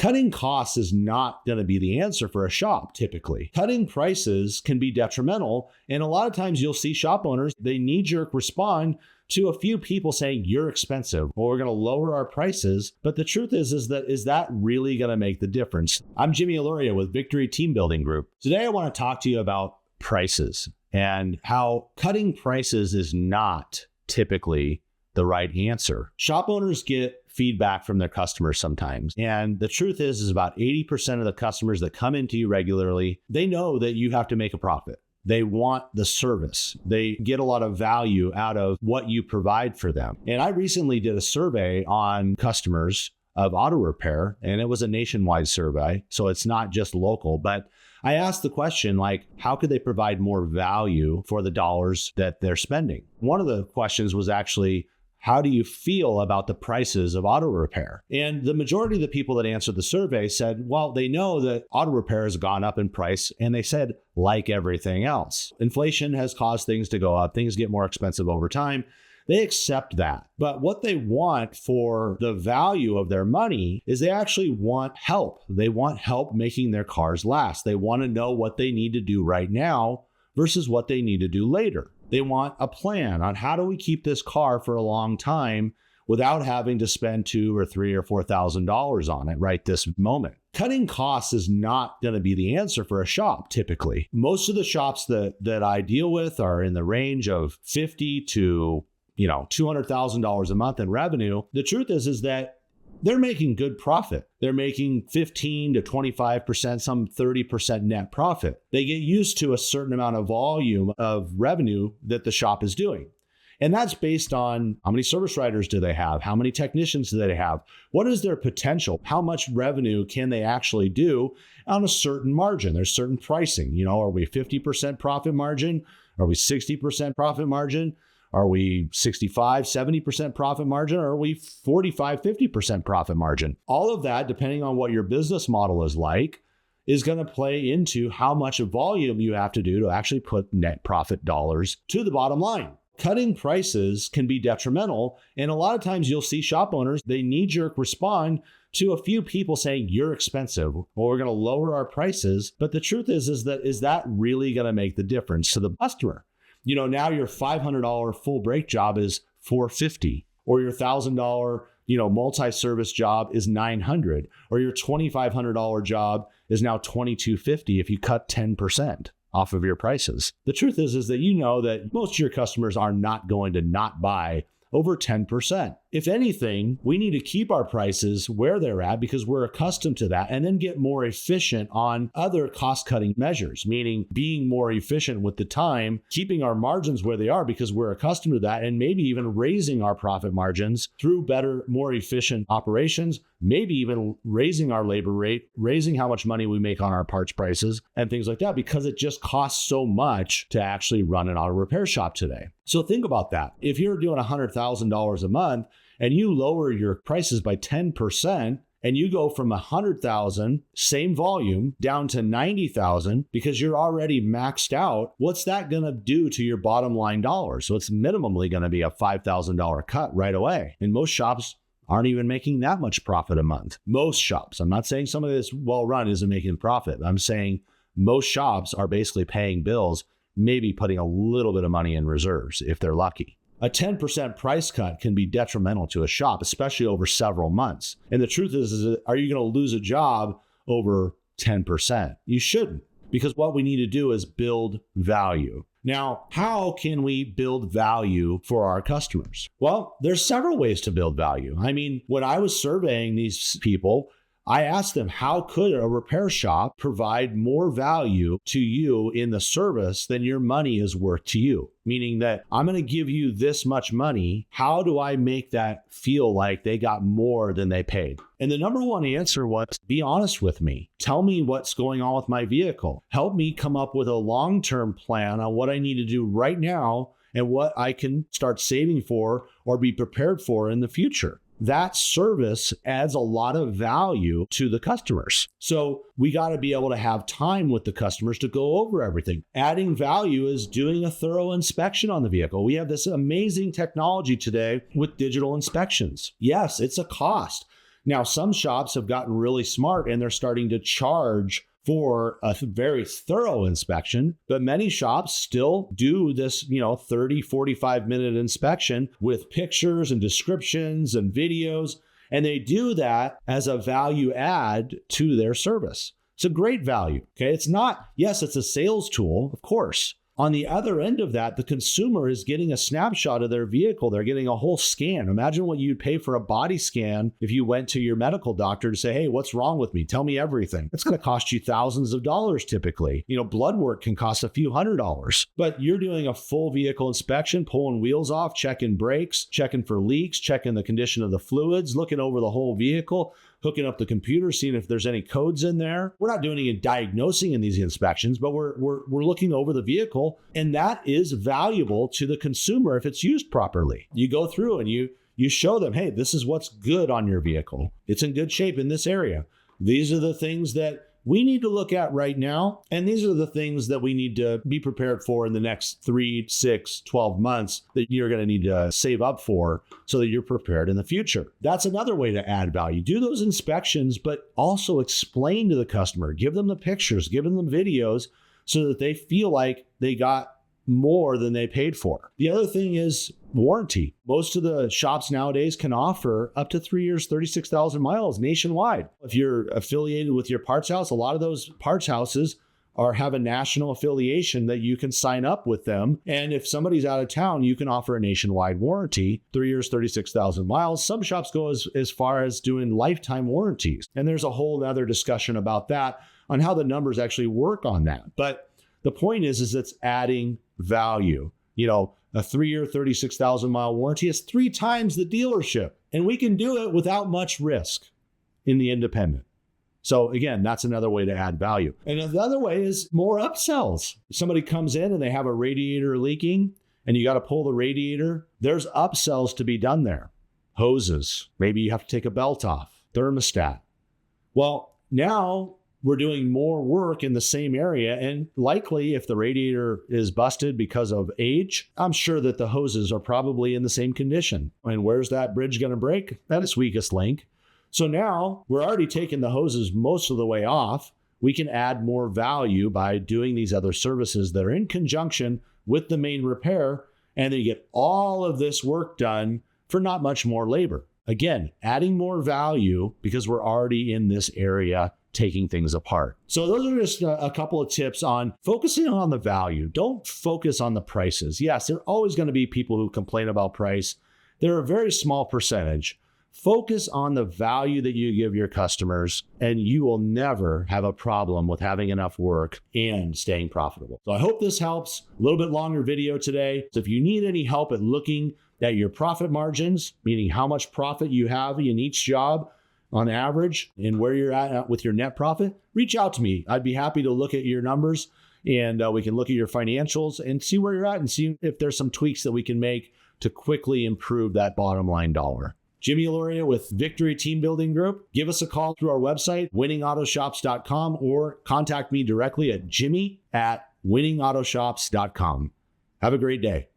Cutting costs is not going to be the answer for a shop typically. Cutting prices can be detrimental, and a lot of times you'll see shop owners, they knee-jerk respond to a few people saying, you're expensive, or we're going to lower our prices. But the truth is that really going to make the difference? I'm Jimmy Aluria with Victory Team Building Group. Today, I want to talk to you about prices and how cutting prices is not typically the right answer. Shop owners get feedback from their customers sometimes. And the truth is about 80% of the customers that come into you regularly, they know that you have to make a profit. They want the service. They get a lot of value out of what you provide for them. And I recently did a survey on customers of auto repair, and it was a nationwide survey. So it's not just local, but I asked the question, like, how could they provide more value for the dollars that they're spending? One of the questions was actually, how do you feel about the prices of auto repair? And the majority of the people that answered the survey said, well, they know that auto repair has gone up in price. And they said, like everything else, inflation has caused things to go up. Things get more expensive over time. They accept that. But what they want for the value of their money is they actually want help. They want help making their cars last. They want to know what they need to do right now versus what they need to do later. They want a plan on how do we keep this car for a long time without having to spend $2,000 or $3,000 or $4,000 on it right this moment. Cutting costs is not going to be the answer for a shop typically. Most of the shops that I deal with are in the range of $50,000 to $200,000 a month in revenue. The truth is that they're making good profit. They're making 15 to 25%, some 30% net profit. They get used to a certain amount of volume of revenue that the shop is doing. And that's based on how many service writers do they have? How many technicians do they have? What is their potential? How much revenue can they actually do on a certain margin? There's certain pricing. Are we 50% profit margin? Are we 60% profit margin? Are we 65, 70% profit margin? Or are we 45, 50% profit margin? All of that, depending on what your business model is like, is going to play into how much volume you have to do to actually put net profit dollars to the bottom line. Cutting prices can be detrimental. And a lot of times you'll see shop owners, they knee-jerk respond to a few people saying, you're expensive, or we're going to lower our prices. But the truth is that really going to make the difference to the customer? Now your $500 full brake job is $450, or your $1,000, multi-service job is $900, or your $2,500 job is now $2,250 if you cut 10% off of your prices. The truth is that that most of your customers are not going to not buy over 10%. If anything, we need to keep our prices where they're at because we're accustomed to that, and then get more efficient on other cost-cutting measures, meaning being more efficient with the time, keeping our margins where they are because we're accustomed to that, and maybe even raising our profit margins through better, more efficient operations, maybe even raising our labor rate, raising how much money we make on our parts prices and things like that, because it just costs so much to actually run an auto repair shop today. So think about that. If you're doing $100,000 a month and you lower your prices by 10%, and you go from 100,000, same volume, down to 90,000 because you're already maxed out, what's that going to do to your bottom line dollars? So it's minimally going to be a $5,000 cut right away. And most shops aren't even making that much profit a month. Most shops. I'm not saying somebody that's well-run isn't making profit. I'm saying most shops are basically paying bills, maybe putting a little bit of money in reserves if they're lucky. A 10% price cut can be detrimental to a shop, especially over several months. And the truth is are you going to lose a job over 10%? You shouldn't, because what we need to do is build value. Now, how can we build value for our customers? Well, there's several ways to build value. I mean, when I was surveying these people, I asked them, how could a repair shop provide more value to you in the service than your money is worth to you? Meaning that I'm going to give you this much money. How do I make that feel like they got more than they paid? And the number one answer was, be honest with me. Tell me what's going on with my vehicle. Help me come up with a long-term plan on what I need to do right now and what I can start saving for or be prepared for in the future. That service adds a lot of value to the customers. So we got to be able to have time with the customers to go over everything. Adding value is doing a thorough inspection on the vehicle. We have this amazing technology today with digital inspections. Yes, it's a cost. Now, some shops have gotten really smart and they're starting to charge for a very thorough inspection, but many shops still do this, 30, 45-minute inspection with pictures and descriptions and videos. And they do that as a value add to their service. It's a great value. Okay. It's not, yes, it's a sales tool, of course. On the other end of that, the consumer is getting a snapshot of their vehicle. They're getting a whole scan. Imagine what you'd pay for a body scan if you went to your medical doctor to say, hey, what's wrong with me? Tell me everything. It's going to cost you thousands of dollars typically. Blood work can cost a few $100s, but you're doing a full vehicle inspection, pulling wheels off, checking brakes, checking for leaks, checking the condition of the fluids, looking over the whole vehicle, hooking up the computer, seeing if there's any codes in there. We're not doing any diagnosing in these inspections, but we're looking over the vehicle, and that is valuable to the consumer if it's used properly. You go through and you show them, hey, this is what's good on your vehicle. It's in good shape in this area. These are the things that we need to look at right now. And these are the things that we need to be prepared for in the next 3, 6, 12 months that you're going to need to save up for so that you're prepared in the future. That's another way to add value. Do those inspections, but also explain to the customer, give them the pictures, give them the videos so that they feel like they got more than they paid for. The other thing is warranty. Most of the shops nowadays can offer up to 3 years, 36,000 miles nationwide. If you're affiliated with your parts house, a lot of those parts houses have a national affiliation that you can sign up with them. And if somebody's out of town, you can offer a nationwide warranty, 3 years, 36,000 miles. Some shops go as far as doing lifetime warranties. And there's a whole other discussion about that on how the numbers actually work on that. But the point is it's adding value. A 3-year, 36,000 mile warranty is 3 times the dealership, and we can do it without much risk in the independent. So again, that's another way to add value. And another way is more upsells. If somebody comes in and they have a radiator leaking and you got to pull the radiator, there's upsells to be done there. Hoses, maybe you have to take a belt off, thermostat. Well, now we're doing more work in the same area. And likely if the radiator is busted because of age, I'm sure that the hoses are probably in the same condition. And where's that bridge going to break? At its weakest link. So now we're already taking the hoses most of the way off. We can add more value by doing these other services that are in conjunction with the main repair. And then you get all of this work done for not much more labor. Again, adding more value because we're already in this area taking things apart. So those are just a couple of tips on focusing on the value. Don't focus on the prices. Yes, there are always going to be people who complain about price. They're a very small percentage. Focus on the value that you give your customers, and you will never have a problem with having enough work and staying profitable. So I hope this helps. A little bit longer video today. So if you need any help at looking at your profit margins, meaning how much profit you have in each job, on average, and where you're at with your net profit, reach out to me. I'd be happy to look at your numbers, and we can look at your financials and see where you're at and see if there's some tweaks that we can make to quickly improve that bottom line dollar. Jimmy Loria with Victory Team Building Group. Give us a call through our website, winningautoshops.com, or contact me directly at jimmy@winningautoshops.com. Have a great day.